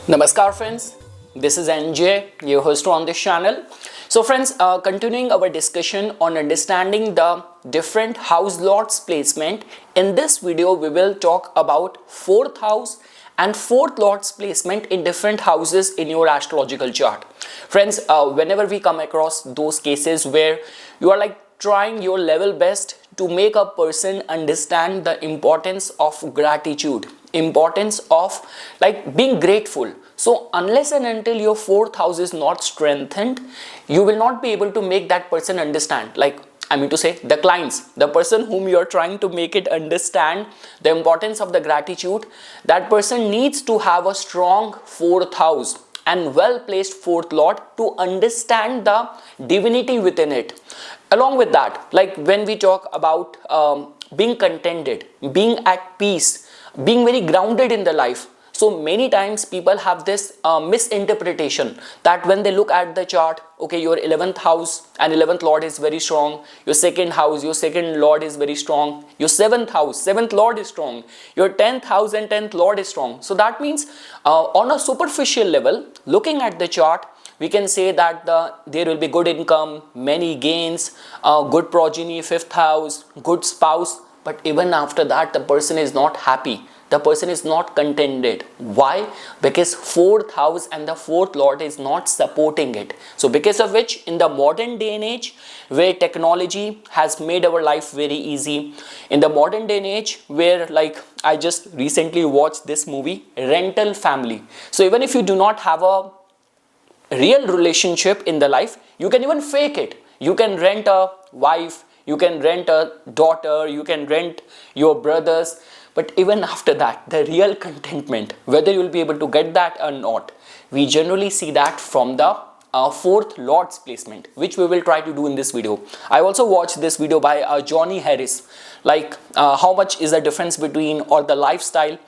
Namaskar friends, this is NJ, your host on this channel. So friends, continuing our discussion on understanding the different house lords placement, in this video we will talk about 4th house and 4th lord's placement in different houses in your astrological chart. Friends, whenever we come across those cases where you are trying your level best to make a person understand the importance of gratitude, importance of being grateful. So unless and until your 4th house is not strengthened, you will not be able to make that person understand. The clients, the person whom you are trying to make it understand the importance of the gratitude, that person needs to have a strong 4th house and well placed 4th lord to understand the divinity within it. Along with that, when we talk about being contented, being at peace, being very grounded in the life, so many times people have this misinterpretation that when they look at the chart, okay, your 11th house and 11th lord is very strong, your 2nd house, your 2nd lord is very strong, your 7th house, 7th lord is strong, your 10th house and 10th lord is strong. So that means on a superficial level, looking at the chart, we can say that there will be good income, many gains, good progeny, 5th house, good spouse, but even after that the person is not happy. The person is not contented. Why? Because 4th house and the 4th lord is not supporting it. So because of which, in the modern day and age where technology has made our life very easy, in the modern day and age where I just recently watched this movie Rental Family. So even if you do not have a real relationship in the life, you can even fake it. You can rent a wife, you can rent a daughter, you can rent your brothers, but even after that, the real contentment, whether you will be able to get that or not, we generally see that from the 4th lord's placement, which we will try to do in this video. I also watched this video by Johnny Harris, how much is the difference between, or the lifestyle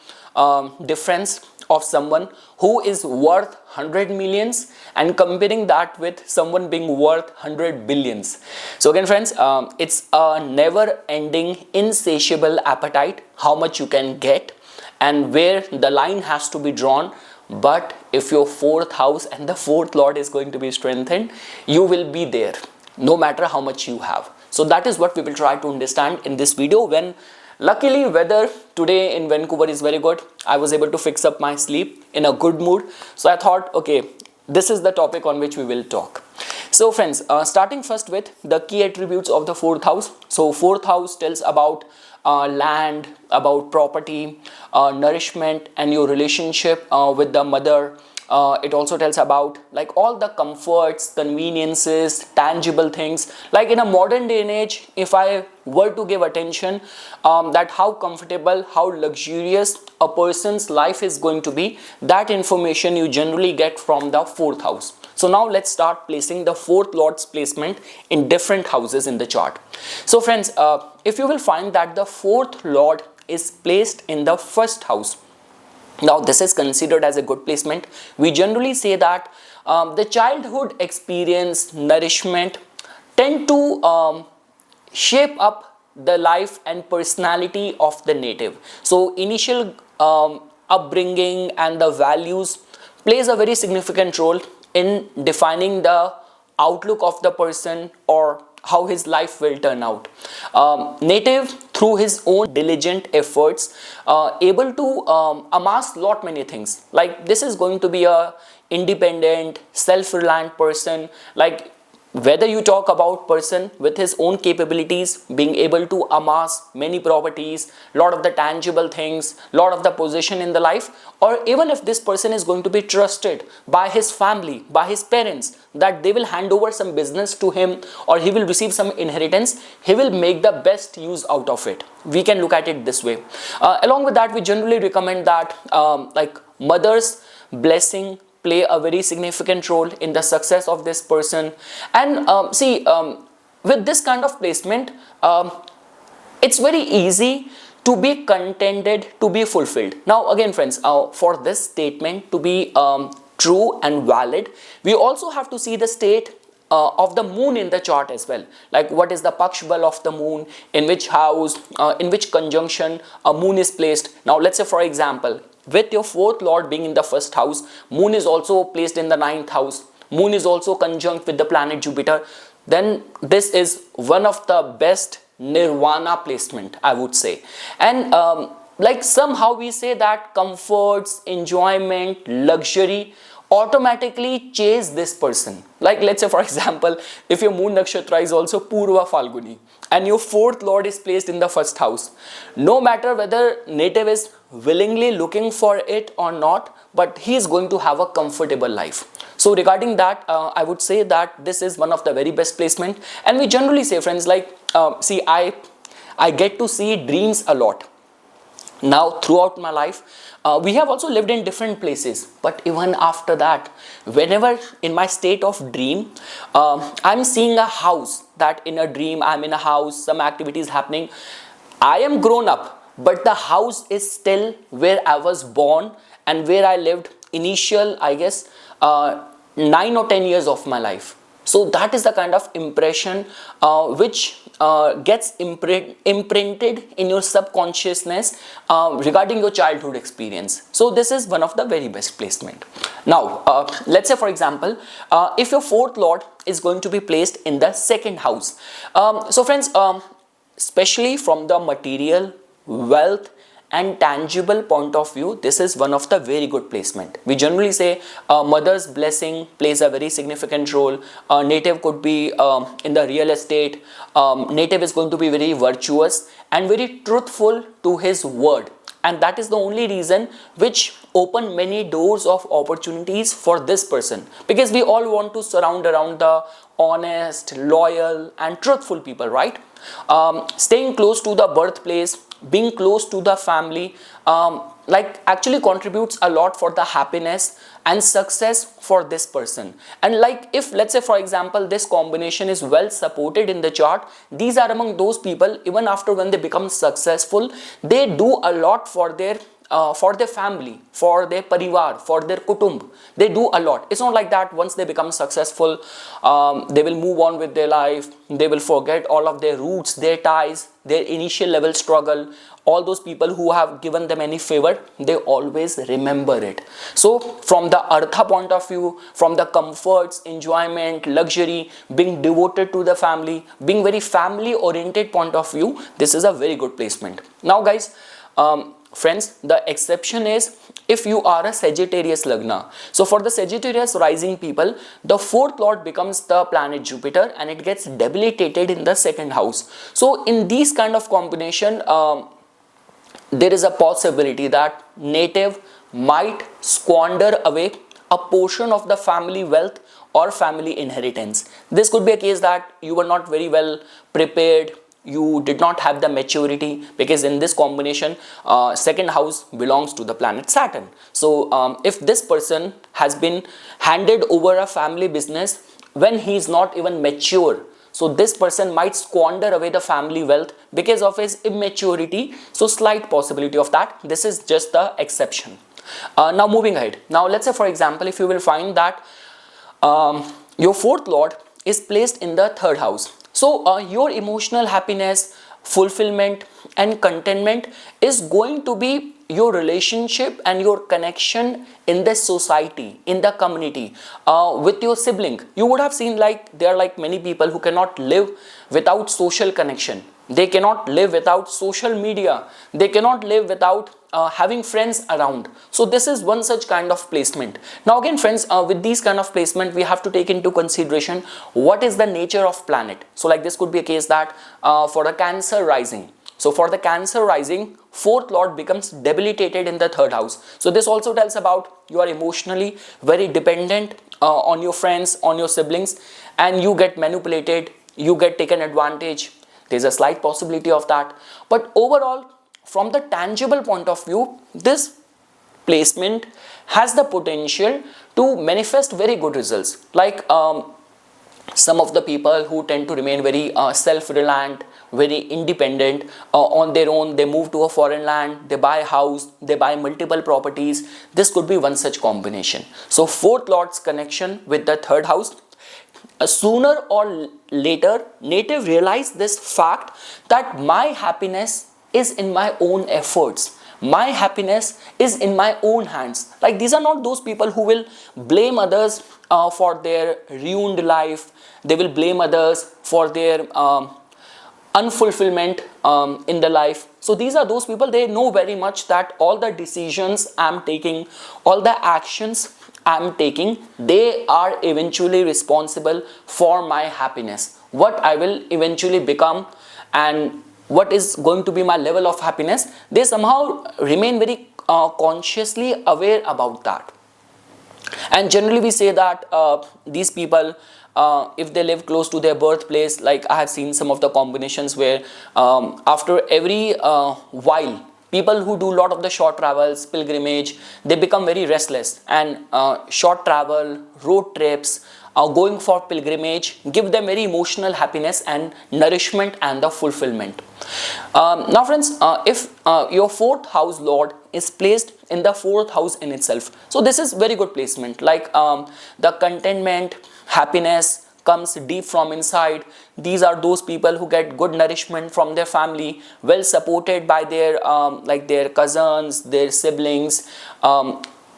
difference of someone who is worth 100 millions and comparing that with someone being worth 100 billions. So again friends, it's a never ending insatiable appetite how much you can get and where the line has to be drawn. But if your 4th house and the 4th lord is going to be strengthened, you will be there no matter how much you have. So that is what we will try to understand in this video. When luckily weather today in Vancouver is very good, I was able to fix up my sleep in a good mood. So I thought, okay, this is the topic on which we will talk. So friends, starting first with the key attributes of the 4th house. So 4th house tells about land, about property, nourishment, and your relationship with the mother. It also tells about all the comforts, conveniences, tangible things. In a modern day and age, if I were to give attention that how comfortable, how luxurious a person's life is going to be, that information you generally get from the 4th house. So now let's start placing the 4th lord's placement in different houses in the chart. So friends, if you will find that the 4th lord is placed in the 1st house, now this is considered as a good placement. We generally say that the childhood experience, nourishment tend to shape up the life and personality of the native. So initial upbringing and the values plays a very significant role in defining the outlook of the person or how his life will turn out. Native, through his own diligent efforts, able to amass lot many things. This is going to be a independent, self-reliant person. Whether you talk about person with his own capabilities, being able to amass many properties, lot of the tangible things, lot of the possession in the life, or even if this person is going to be trusted by his family, by his parents, that they will hand over some business to him or he will receive some inheritance, he will make the best use out of it. We can look at it this way. Along with that, we generally recommend that mother's blessing play a very significant role in the success of this person. And with this kind of placement, it's very easy to be contented, to be fulfilled. Now again friends, for this statement to be true and valid, we also have to see the state of the moon in the chart as well. What is the Paksh Bal of the moon, in which house, in which conjunction a moon is placed. Now let's say for example, with your fourth lord being in the first house, moon is also placed in the ninth house, moon is also conjunct with the planet Jupiter, then this is one of the best nirvana placement, I would say. And like somehow we say that comforts, enjoyment, luxury automatically chase this person. Like let's say for example, if your moon nakshatra is also Purva Falguni and your fourth lord is placed in the first house, no matter whether native is willingly looking for it or not, but he is going to have a comfortable life. So regarding that, I would say that this is one of the very best placement. And we generally say, friends, like see, I get to see dreams a lot. Now throughout my life, we have also lived in different places, but even after that, whenever in my state of dream, I'm seeing a house, that in a dream I'm in a house, some activities happening, I am grown up, but the house is still where I was born and where I lived initial, I guess, 9 or 10 years of my life. So that is the kind of impression which gets imprinted in your subconsciousness regarding your childhood experience. So this is one of the very best placement. Now, let's say for example, if your fourth lord is going to be placed in the second house. So friends, especially from the material, wealth, and tangible point of view, this is one of the very good placement. We generally say mother's blessing plays a very significant role. Native could be in the real estate. Native is going to be very virtuous and very truthful to his word, and that is the only reason which open many doors of opportunities for this person, because we all want to surround around the honest, loyal, and truthful people, right? Staying close to the birthplace, being close to the family, like actually contributes a lot for the happiness and success for this person. And like if let's say for example this combination is well supported in the chart, these are among those people, even after when they become successful, they do a lot for their family, for their parivar, for their kutumb. They do a lot. It's not like that once they become successful, they will move on with their life, they will forget all of their roots, their ties, their initial level struggle. All those people who have given them any favor, they always remember it. So from the artha point of view, from the comforts, enjoyment, luxury, being devoted to the family, being very family oriented point of view, this is a very good placement. Now guys, friends, the exception is if you are a Sagittarius Lagna. So for the Sagittarius rising people, the fourth lord becomes the planet Jupiter and it gets debilitated in the second house. So in these kind of combination, there is a possibility that native might squander away a portion of the family wealth or family inheritance. This could be a case that you were not very well prepared, you did not have the maturity, because in this combination second house belongs to the planet Saturn. So if this person has been handed over a family business when he is not even mature, so this person might squander away the family wealth because of his immaturity. So slight possibility of that. This is just the exception. Now moving ahead. Now let's say for example, if you will find that your fourth lord is placed in the third house. So your emotional happiness, fulfillment, and contentment is going to be your relationship and your connection in the society, in the community, with your sibling. You would have seen like there are like many people who cannot live without social connection. They cannot live without social media. They cannot live without having friends around. So this is one such kind of placement. Now again friends, with these kind of placement, we have to take into consideration what is the nature of planet. So like this could be a case that for the Cancer rising. So for the Cancer rising, fourth lord becomes debilitated in the third house. So this also tells about you are emotionally very dependent on your friends, on your siblings, and you get manipulated, you get taken advantage. There's a slight possibility of that. But overall, from the tangible point of view, this placement has the potential to manifest very good results. Like some of the people who tend to remain very self-reliant, very independent on their own, they move to a foreign land, they buy a house, they buy multiple properties. This could be one such combination. So fourth lord's connection with the third house, sooner or later native realize this fact that my happiness is in my own efforts, My happiness is in my own hands. Like, these are not those people who will blame others for their ruined life. They will blame others for their unfulfillment in the life. So these are those people, they know very much that all the decisions I'm taking, all the actions I'm taking, they are eventually responsible for my happiness. What I will eventually become and what is going to be my level of happiness, they somehow remain very consciously aware about that. And generally we say that these people, if they live close to their birthplace, like I have seen some of the combinations where after every while, people who do a lot of the short travels, pilgrimage, they become very restless, and short travel, road trips, going for pilgrimage give them very emotional happiness and nourishment and the fulfillment. Now friends, if your fourth house lord is placed in the fourth house in itself, so this is very good placement. Like the contentment, happiness comes deep from inside. These are those people who get good nourishment from their family, well supported by their like their cousins, their siblings.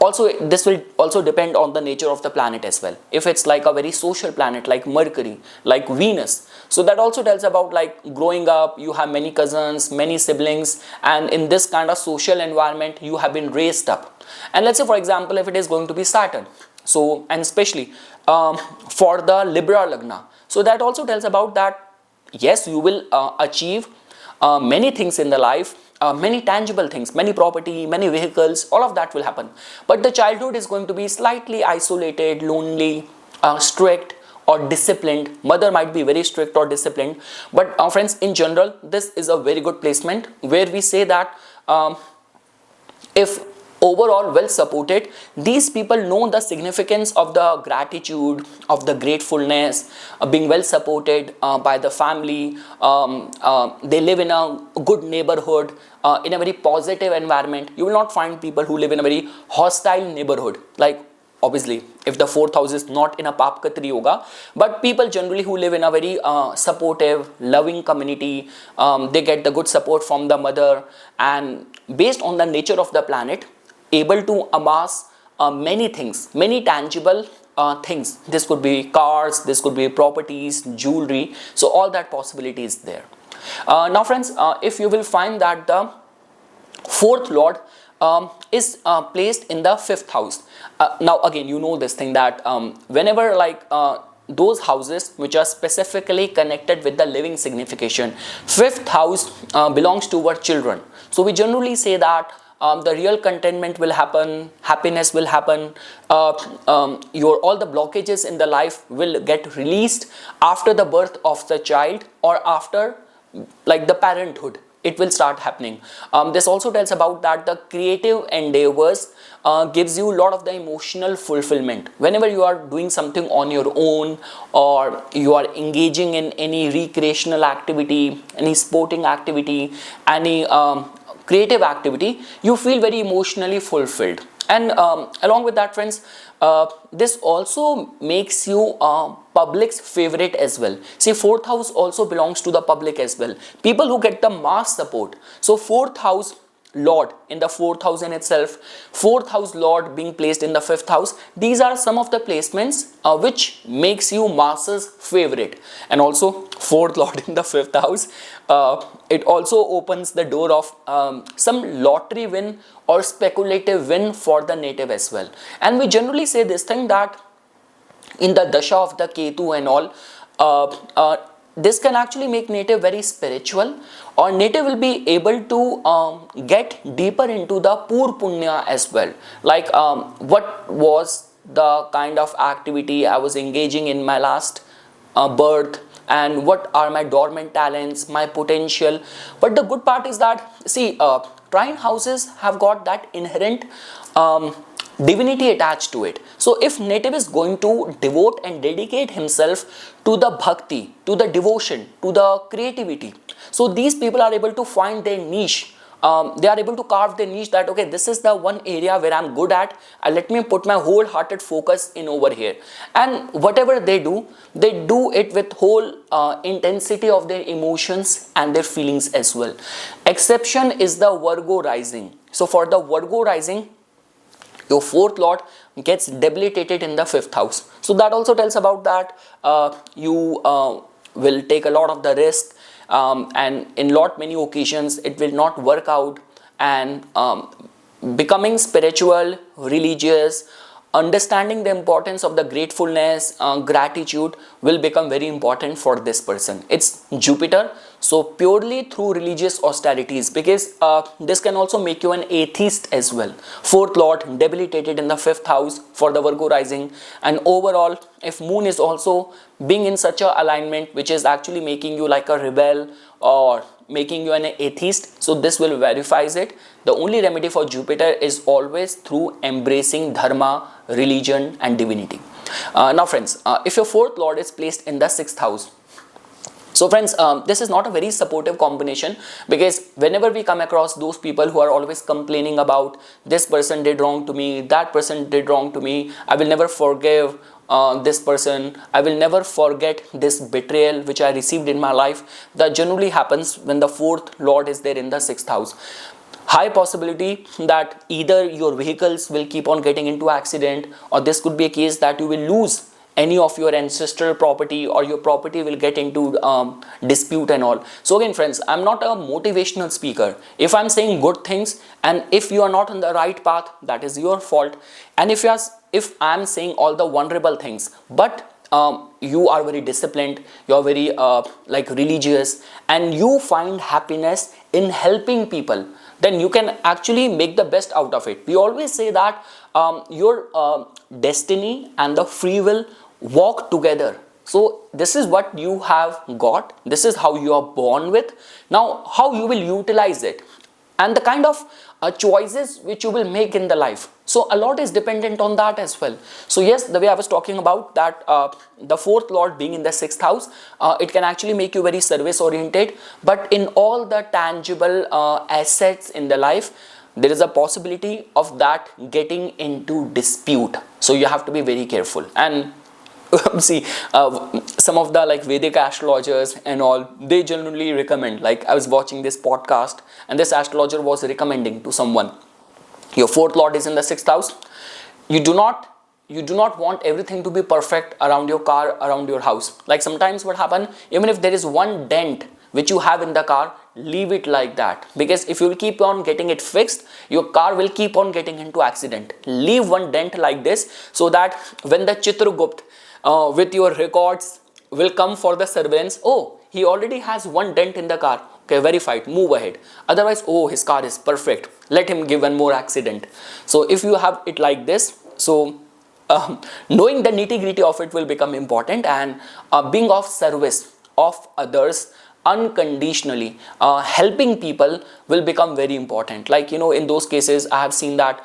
Also, this will also depend on the nature of the planet as well. If it's like a very social planet like Mercury, like Venus, so that also tells about like growing up, you have many cousins, many siblings, and in this kind of social environment you have been raised up. And let's say for example, if it is going to be Saturn, so, and especially for the Libra Lagna, so that also tells about that yes, you will achieve many things in the life, many tangible things, many property, many vehicles, all of that will happen. But the childhood is going to be slightly isolated, lonely, strict or disciplined. Mother might be very strict or disciplined. But friends, in general, this is a very good placement where we say that if overall well supported, these people know the significance of the gratitude, of the gratefulness, being well supported by the family. They live in a good neighborhood, in a very positive environment. You will not find people who live in a very hostile neighborhood. Like obviously if the fourth house is not in a Papkatri yoga, but people generally who live in a very supportive, loving community, they get the good support from the mother, and based on the nature of the planet, able to amass many things, many tangible things. This could be cars, this could be properties, jewelry, so all that possibility is there. Now friends, if you will find that the fourth lord is placed in the fifth house. Now again, you know this thing that whenever like those houses which are specifically connected with the living signification, fifth house belongs to our children. So we generally say that the real contentment will happen, happiness will happen, your all the blockages in the life will get released after the birth of the child or after like the parenthood. It will start happening. This also tells about that the creative endeavors gives you a lot of the emotional fulfillment. Whenever you are doing something on your own, or you are engaging in any recreational activity, any sporting activity, any creative activity, you feel very emotionally fulfilled. And along with that friends, this also makes you public's favorite as well. See, fourth house also belongs to the public as well, people who get the mass support. So fourth house lord in the fourth house in itself, fourth house lord being placed in the fifth house, these are some of the placements which makes you masses favorite. And also fourth lord in the fifth house, it also opens the door of some lottery win or speculative win for the native as well. And we generally say this thing that in the dasha of the Ketu and all, this can actually make native very spiritual, or native will be able to get deeper into the Pur Punya as well. Like what was the kind of activity I was engaging in my last birth, and what are my dormant talents, my potential. But the good part is that, see, trine houses have got that inherent divinity attached to it. So if native is going to devote and dedicate himself to the bhakti, to the devotion, to the creativity, so these people are able to find their niche. They are able to carve their niche that, okay, this is the one area where I'm good at, let me put my wholehearted focus in over here. And whatever they do it with whole intensity of their emotions and their feelings as well. Exception is the Virgo rising. So for the Virgo rising, your fourth lord gets debilitated in the fifth house. So that also tells about that you will take a lot of the risk, and in lot many occasions it will not work out, and becoming spiritual, religious, understanding the importance of the gratefulness, gratitude will become very important for this person. It's Jupiter, so purely through religious austerities, because this can also make you an atheist as well. Fourth lord debilitated in the fifth house for the Virgo rising, and overall if moon is also being in such a alignment which is actually making you like a rebel or making you an atheist, so this will verifies it. The only remedy for Jupiter is always through embracing dharma, religion and divinity. Now friends, if your fourth lord is placed in the sixth house, so friends, this is not a very supportive combination, because whenever we come across those people who are always complaining about this person did wrong to me, that person did wrong to me, I will never forgive this person, I will never forget this betrayal which I received in my life, that generally happens when the fourth lord is there in the sixth house. High possibility that either your vehicles will keep on getting into accident, or this could be a case that you will lose any of your ancestral property, or your property will get into dispute and all. So again friends, I'm not a motivational speaker. If I'm saying good things and if you are not on the right path, that is your fault. And if I'm saying all the vulnerable things, but you are very disciplined, you are very like religious, and you find happiness in helping people, then you can actually make the best out of it. We always say that your destiny and the free will walk together. So this is what you have got, this is how you are born with. Now how you will utilize it, and the kind of choices which you will make in the life, so a lot is dependent on that as well. So yes, the way I was talking about that, the fourth lord being in the sixth house, it can actually make you very service oriented, but in all the tangible assets in the life, there is a possibility of that getting into dispute. So you have to be very careful. And see, some of the like Vedic astrologers and all, they generally recommend, like I was watching this podcast and this astrologer was recommending to someone, your fourth lord is in the sixth house, you do not want everything to be perfect around your car, around your house. Like sometimes what happen, even if there is one dent which you have in the car, leave it like that, because if you will keep on getting it fixed, your car will keep on getting into accident. Leave one dent like this, so that when the Chitragupt with your records will come for the surveillance, oh, he already has one dent in the car, okay, verified, move ahead. Otherwise, oh, his car is perfect, let him give one more accident. So if you have it like this, so knowing the nitty-gritty of it will become important, and being of service of others unconditionally, helping people will become very important. Like, you know, in those cases I have seen that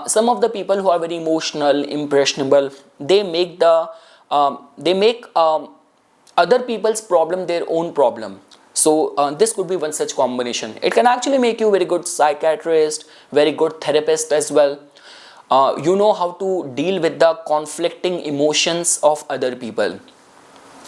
some of the people who are very emotional, impressionable, they make other people's problem their own problem. So this could be one such combination. It can actually make you very good psychiatrist, very good therapist as well. You know how to deal with the conflicting emotions of other people.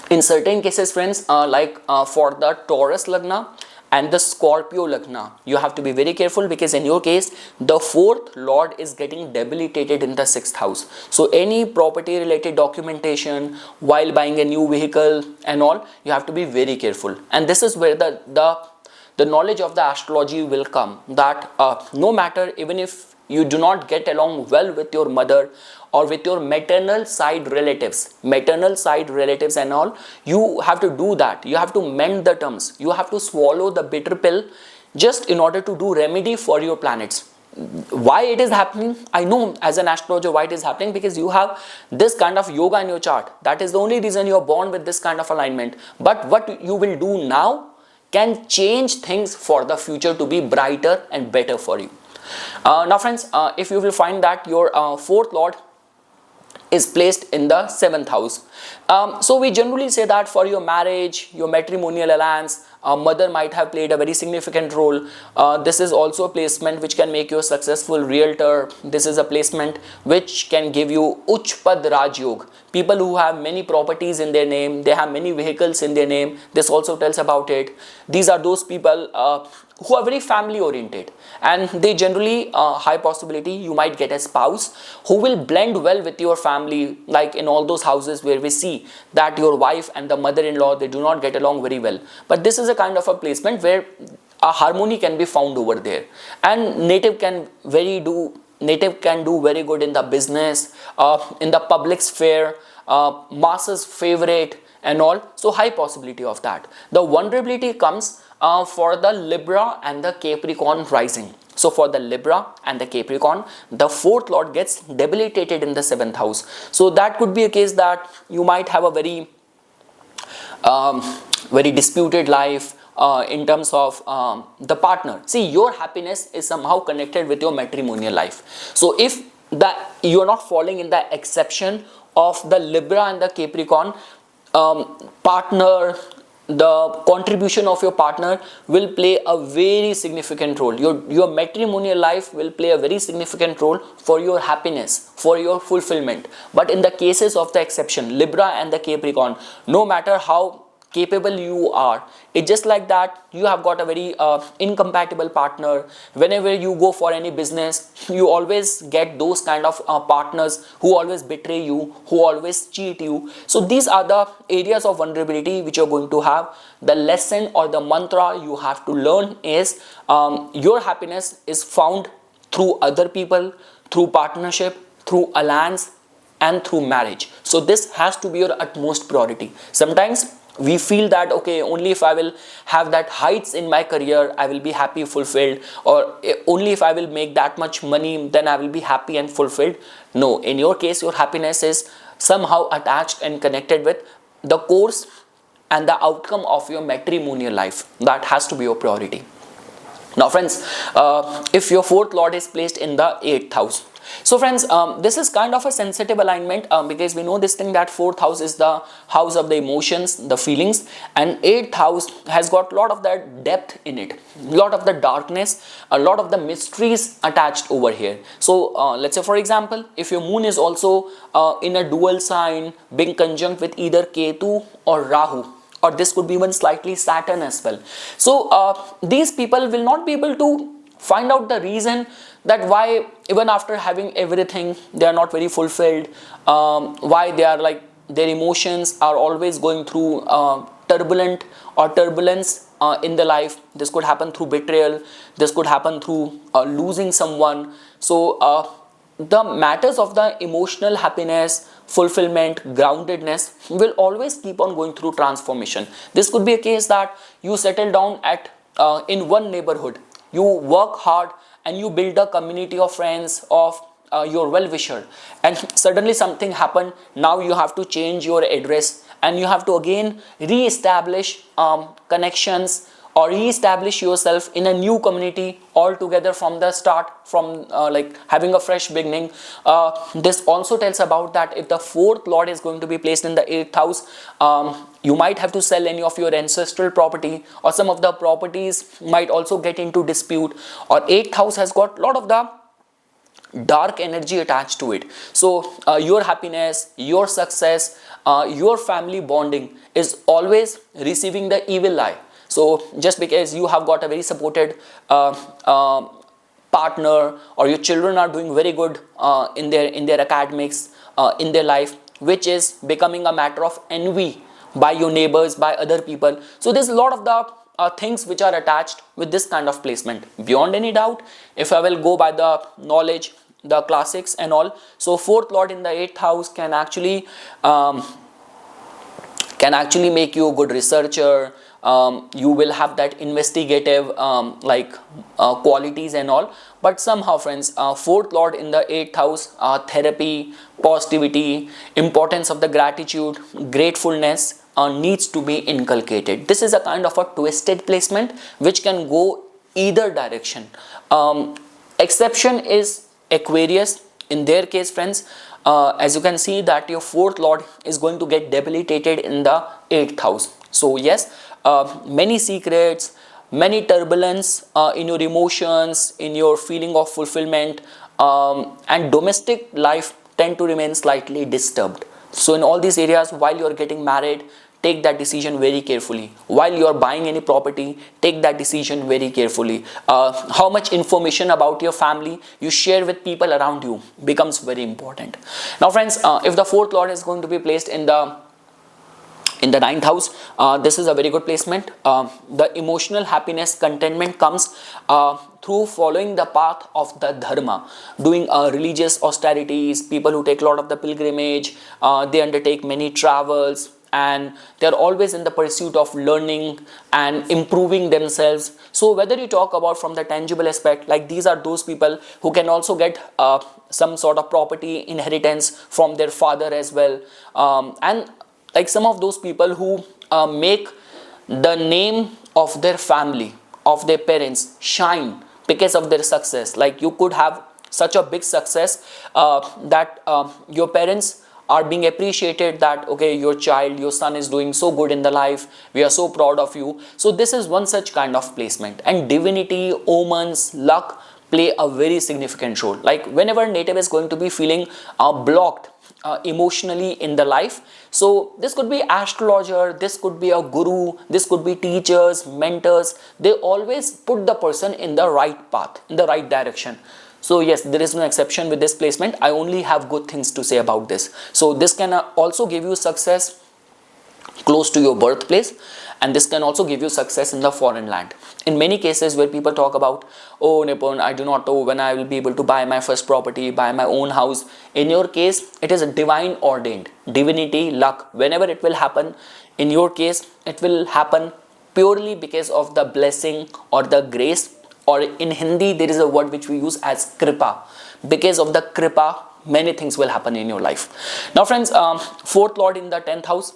In certain cases, friends, for the Taurus Lagna and the Scorpio Lagna, you have to be very careful, because in your case, the fourth lord is getting debilitated in the sixth house. So any property related documentation, while buying a new vehicle and all, you have to be very careful. And this is where the knowledge of the astrology will come, that no matter, even if you do not get along well with your mother or with your maternal side relatives and all, you have to do that. You have to mend the terms. You have to swallow the bitter pill just in order to do remedy for your planets. Why it is happening? I know as an astrologer why it is happening, because you have this kind of yoga in your chart. That is the only reason you are born with this kind of alignment. But what you will do now can change things for the future to be brighter and better for you. Now friends, if you will find that your fourth lord is placed in the seventh house, so we generally say that for your marriage, your matrimonial alliance, mother might have played a very significant role. This is also a placement which can make you a successful realtor. This is a placement which can give you Uchpad Raj Yog. People who have many properties in their name, they have many vehicles in their name, this also tells about it. These are those people who are very family oriented, and they generally high possibility you might get a spouse who will blend well with your family, like in all those houses where we see that your wife and the mother-in-law, they do not get along very well. But this is a kind of a placement where a harmony can be found over there, and native can do very good in the business, in the public sphere, masses favorite and all. So high possibility of that. The vulnerability comes for the Libra and the Capricorn rising. So for the Libra and the Capricorn, the fourth lord gets debilitated in the seventh house. So that could be a case that you might have a very very disputed life in terms of the partner. See, your happiness is somehow connected with your matrimonial life. So if you are not falling in the exception of the Libra and the Capricorn, partner, the contribution of your partner will play a very significant role. Your matrimonial life will play a very significant role for your happiness, for your fulfillment. But in the cases of the exception, Libra and the Capricorn, no matter how capable you are, it's just like that you have got a very incompatible partner. Whenever you go for any business, you always get those kind of partners who always betray you, who always cheat you. So these are the areas of vulnerability which you're going to have. The lesson or the mantra you have to learn is your happiness is found through other people, through partnership, through alliance, and through marriage. So this has to be your utmost priority. Sometimes we feel that, okay, only if I will have that heights in my career, I will be happy, fulfilled, or only if I will make that much money, then I will be happy and fulfilled. No, in your case, your happiness is somehow attached and connected with the course and the outcome of your matrimonial life. That has to be your priority. Now friends, if your fourth lord is placed in the 8th house, so friends, this is kind of a sensitive alignment because we know this thing that 4th house is the house of the emotions, the feelings, and 8th house has got a lot of that depth in it, a lot of the darkness, a lot of the mysteries attached over here. So let's say for example, if your moon is also in a dual sign, being conjunct with either Ketu or Rahu, or this could be even slightly Saturn as well. So these people will not be able to find out the reason that why even after having everything they are not very fulfilled, why they are like their emotions are always going through turbulence in their life. This could happen through betrayal, this could happen through losing someone. So the matters of the emotional happiness, fulfillment, groundedness will always keep on going through transformation. This could be a case that you settle down at in one neighborhood, you work hard and you build a community of friends, of your well-wisher, and suddenly something happened. Now you have to change your address and you have to again re-establish connections or re-establish yourself in a new community altogether from the start, from like having a fresh beginning. This also tells about that if the 4th lord is going to be placed in the 8th house, you might have to sell any of your ancestral property, or some of the properties might also get into dispute, or 8th house has got a lot of the dark energy attached to it. So your happiness, your success, your family bonding is always receiving the evil eye. So just because you have got a very supported partner, or your children are doing very good in their academics, in their life, which is becoming a matter of envy by your neighbors, by other people. So there's a lot of the things which are attached with this kind of placement. Beyond any doubt, if I will go by the knowledge, the classics and all, so 4th lord in the 8th house can actually make you a good researcher. You will have that investigative qualities and all. But somehow friends, 4th lord in the 8th house, therapy, positivity, importance of the gratitude, gratefulness needs to be inculcated. This is a kind of a twisted placement which can go either direction. Exception is Aquarius. In their case friends, as you can see that your 4th lord is going to get debilitated in the 8th house. So yes, many secrets, many turbulence in your emotions, in your feeling of fulfillment, and domestic life tend to remain slightly disturbed. So in all these areas, while you are getting married, take that decision very carefully. While you are buying any property, take that decision very carefully. How much information about your family you share with people around you becomes very important. Now friends, if the fourth lord is going to be placed in the ninth house, this is a very good placement. The emotional happiness, contentment comes through following the path of the dharma, doing religious austerities. People who take a lot of the pilgrimage, they undertake many travels, and they are always in the pursuit of learning and improving themselves. So whether you talk about from the tangible aspect, like these are those people who can also get some sort of property inheritance from their father as well, and like some of those people who make the name of their family, of their parents shine because of their success. Like you could have such a big success that your parents are being appreciated, that okay, your child, your son is doing so good in the life, we are so proud of you. So this is one such kind of placement. And divinity, omens, luck play a very significant role. Like whenever native is going to be feeling blocked emotionally in the life, so this could be astrologer, this could be a guru, this could be teachers, mentors, they always put the person in the right path, in the right direction. So yes, there is no exception with this placement. I only have good things to say about this. So this can also give you success close to your birthplace, and this can also give you success in the foreign land. In many cases where people talk about, oh Nipun, I do not know when I will be able to buy my first property, buy my own house. In your case, it is a divine ordained, divinity, luck. Whenever it will happen, in your case, it will happen purely because of the blessing or the grace, or in Hindi there is a word which we use as kripa. Because of the kripa, many things will happen in your life. Now friends, fourth lord in the 10th house.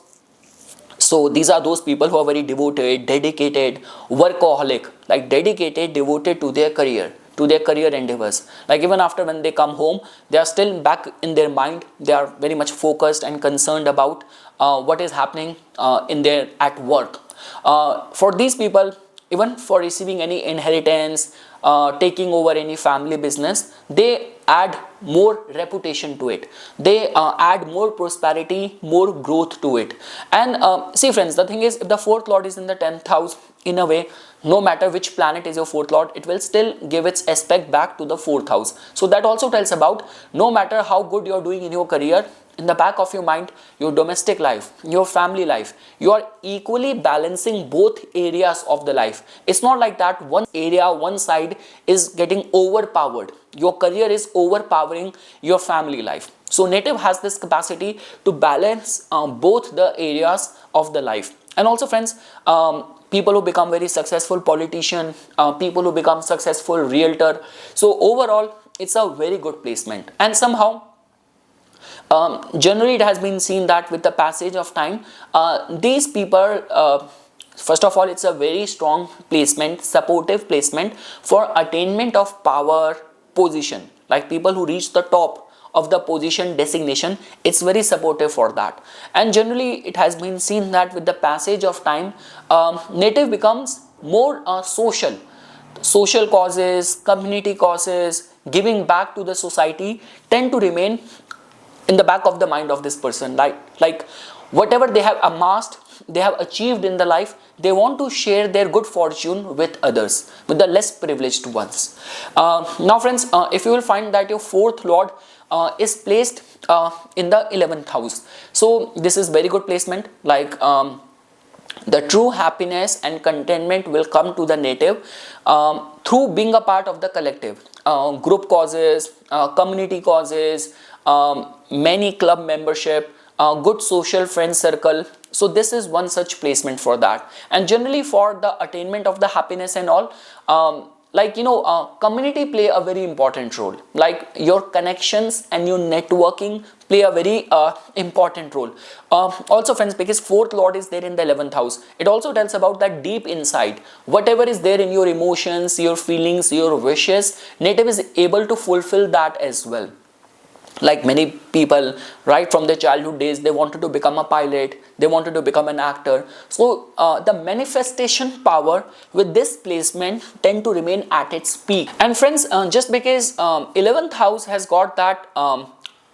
So these are those people who are very devoted, dedicated, workaholic, like dedicated, devoted to their career, to their career endeavors. Like even after when they come home, they are still back in their mind. They are very much focused and concerned about what is happening in their at work. For these people, even for receiving any inheritance, taking over any family business, they add more reputation to it. They add more prosperity, more growth to it. And see friends, the thing is, if the fourth lord is in the 10th house, in a way, no matter which planet is your fourth lord, it will still give its aspect back to the fourth house. So that also tells about, no matter how good you're doing in your career, in the back of your mind, your domestic life, your family life, you are equally balancing both areas of the life. It's not like that one area, one side is getting overpowered. Your career is overpowering your family life. So native has this capacity to balance both the areas of the life. And also friends, people who become very successful politician, people who become successful realtor. So overall, it's a very good placement. And somehow, generally it has been seen that with the passage of time, these people, first of all, it's a very strong placement, supportive placement for attainment of power, position. Like people who reach the top of the position designation, it's very supportive for that. And generally it has been seen that with the passage of time, native becomes more social causes, community causes, giving back to the society tend to remain in the back of the mind of this person. Like whatever they have amassed, they have achieved in the life, they want to share their good fortune with others, with the less privileged ones. Now friends, if you will find that your fourth lord is placed in the 11th house, so this is very good placement. Like the true happiness and contentment will come to the native through being a part of the collective, group causes, community causes, many club membership, good social friend circle. So this is one such placement for that. And generally for the attainment of the happiness and all, like community play a very important role. Like your connections and your networking play a very important role. Also friends, because fourth lord is there in the 11th house, it also tells about that deep inside, whatever is there in your emotions, your feelings, your wishes, native is able to fulfill that as well. Like many people, right from their childhood days, they wanted to become a pilot, they wanted to become an actor. So the manifestation power with this placement tend to remain at its peak. And friends, just because 11th house has got that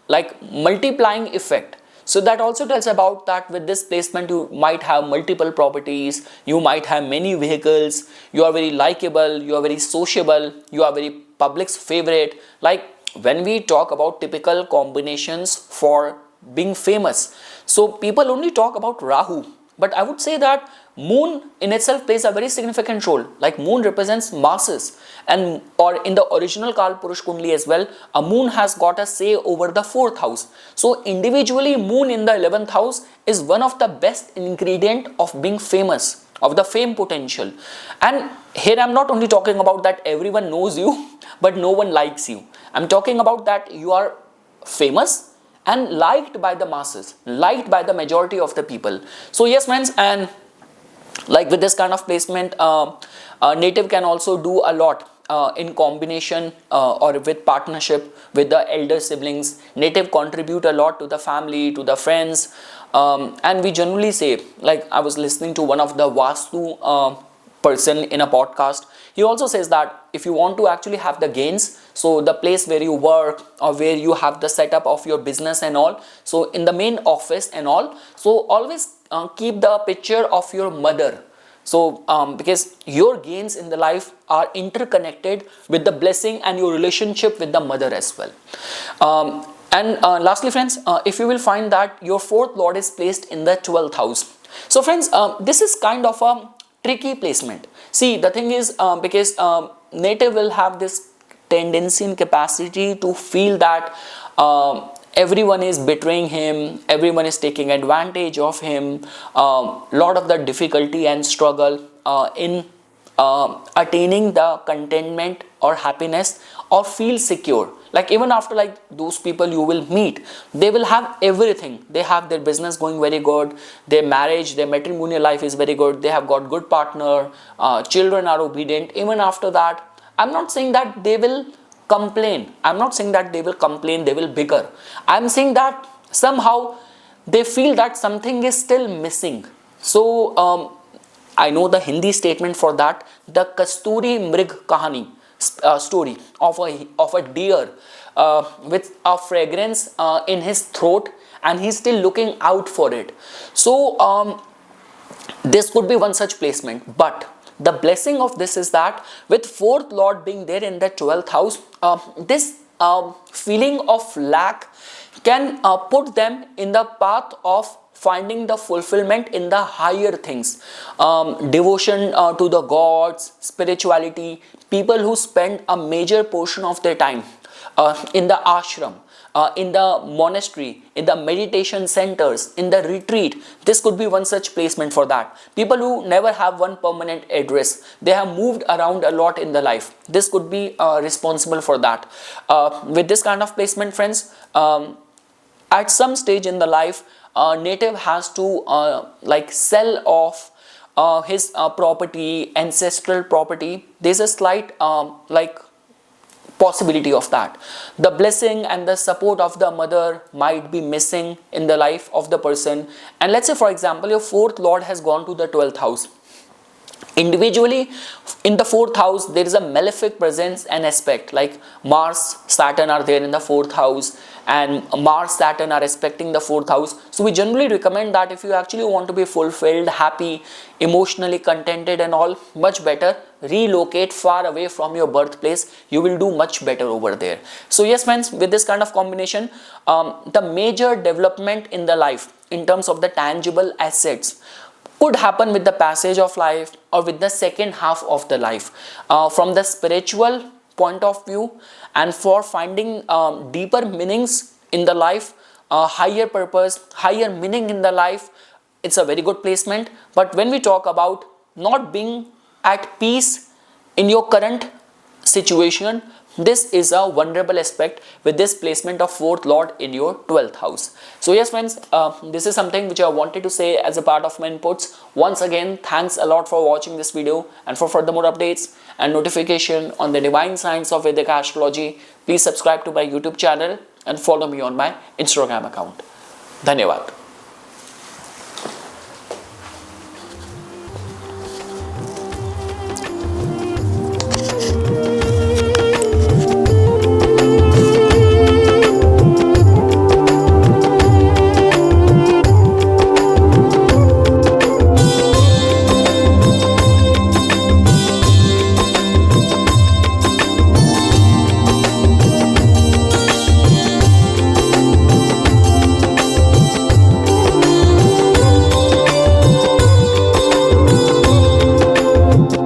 like multiplying effect, So that also tells about that with this placement you might have multiple properties, you might have many vehicles, you are very likable, you are very sociable, you are very public's favorite. Like when we talk about typical combinations for being famous, so people only talk about Rahu, but I would say that moon in itself plays a very significant role. Like moon represents masses, and or in the original Kal Purush Kundli as well, a moon has got a say over the 4th house. So individually moon in the 11th house is one of the best ingredient of being famous, of the fame potential. And here I'm not only talking about that everyone knows you but no one likes you. I'm talking about that you are famous and liked by the masses, liked by the majority of the people. So yes friends, and like with this kind of placement, native can also do a lot in combination or with partnership with the elder siblings. Native contribute a lot to the family, to the friends, and we generally say, like I was listening to one of the Vastu person in a podcast. He also says that if you want to actually have the gains, so the place where you work or where you have the setup of your business and all, so in the main office and all, so always keep the picture of your mother. So because your gains in the life are interconnected with the blessing and your relationship with the mother as well. And lastly friends, if you will find that your 4th lord is placed in the 12th house. So friends, this is kind of a tricky placement. See, the thing is, because native will have this tendency and capacity to feel that everyone is betraying him, everyone is taking advantage of him, lot of the difficulty and struggle in attaining the contentment or happiness or feel secure. Like even after like those people you will meet, they will have everything. They have their business going very good, their marriage, their matrimonial life is very good, they have got good partner, children are obedient. Even after that, I'm not saying that they will complain. I'm not saying that they will complain, they will bigger. I'm saying that somehow they feel that something is still missing. So I know the Hindi statement for that, the Kasturi Mrig Kahani story of a deer with a fragrance in his throat, and he's still looking out for it. So this could be one such placement, but the blessing of this is that with 4th lord being there in the 12th house, this feeling of lack can put them in the path of finding the fulfillment in the higher things, devotion to the gods, spirituality. People who spend a major portion of their time in the ashram, in the monastery, in the meditation centers, in the retreat. This could be one such placement for that. People who never have one permanent address, they have moved around a lot in the life. This could be responsible for that. With this kind of placement friends, at some stage in the life, native has to like sell off his property, ancestral property. There's a slight like possibility of that. The blessing and the support of the mother might be missing in the life of the person. And let's say for example your 4th lord has gone to the 12th house. Individually in the 4th house there is a malefic presence and aspect, like Mars, Saturn are there in the 4th house, and Mars, Saturn are aspecting the 4th house. So we generally recommend that if you actually want to be fulfilled, happy, emotionally contented and all, much better relocate far away from your birthplace. You will do much better over there. So yes friends, with this kind of combination, the major development in the life in terms of the tangible assets could happen with the passage of life or with the second half of the life. From the spiritual point of view and for finding deeper meanings in the life, higher purpose, higher meaning in the life, it's a very good placement. But when we talk about not being at peace in your current situation, this is a vulnerable aspect with this placement of 4th lord in your 12th house. So yes friends, this is something which I wanted to say as a part of my inputs. Once again, thanks a lot for watching this video, and for further more updates and notification on the divine science of Vedic astrology, please subscribe to my YouTube channel and follow me on my Instagram account. Dhanyavad.